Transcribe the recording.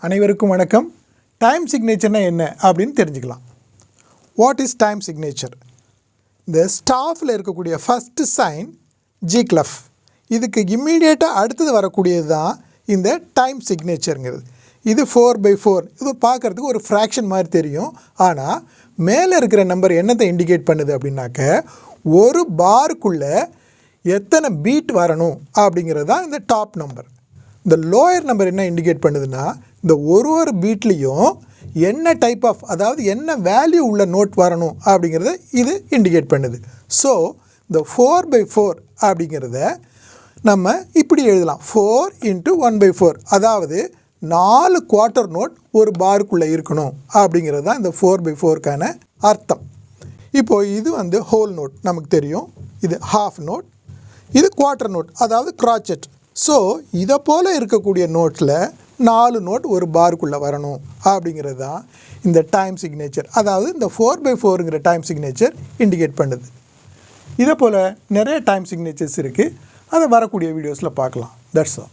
அனைவருக்கும் வணக்கம். டைம் சிக்னேச்சர்னா என்ன அப்படின்னு தெரிஞ்சுக்கலாம். What is time signature? இந்த ஸ்டாஃபில் இருக்கக்கூடிய ஃபஸ்ட்டு சைன் ஜி கிளஃப், இதுக்கு இம்மீடியட்டாக அடுத்தது வரக்கூடியது தான் இந்த டைம் சிக்னேச்சருங்கிறது. இது 4/4. இது பார்க்குறதுக்கு ஒரு ஃப்ராக்ஷன் மாதிரி தெரியும். ஆனால் மேலே இருக்கிற நம்பர் என்னத்தை இண்டிகேட் பண்ணுது அப்படின்னாக்க ஒரு பாருக்குள்ளே எத்தனை பீட் வரணும் அப்படிங்கிறது தான் இந்த டாப் நம்பர். இந்த லோயர் நம்பர் என்ன இண்டிகேட் பண்ணுதுன்னா இந்த ஒரு பீட்லேயும் என்ன டைப் ஆஃப், அதாவது என்ன வேல்யூ உள்ள நோட் வரணும் அப்படிங்கிறத இது இண்டிகேட் பண்ணுது. ஸோ இந்த 4/4 அப்படிங்கிறத நம்ம இப்படி எழுதலாம். 4 × 1/4, அதாவது 4 குவார்ட்டர் நோட் ஒரு பாருக்குள்ளே இருக்கணும் அப்படிங்கிறது தான் இந்த 4/4க்கான அர்த்தம். இப்போது இது ஹோல் நோட் நமக்கு தெரியும், இது ஹாஃப் நோட், இது குவார்ட்டர் நோட் அதாவது கிராச்செட். ஸோ இதை போல் இருக்கக்கூடிய நோட்டில் 4 நோட் ஒரு பாருக்குள்ளே வரணும் அப்படிங்கிறது தான் இந்த டைம் சிக்னேச்சர், அதாவது இந்த 4/4ங்கிற டைம் சிக்னேச்சர் இண்டிகேட் பண்ணுது. இதை போல் நிறைய டைம் சிக்னேச்சர்ஸ் இருக்குது. அதை வரக்கூடிய வீடியோஸில் பார்க்கலாம். That's all.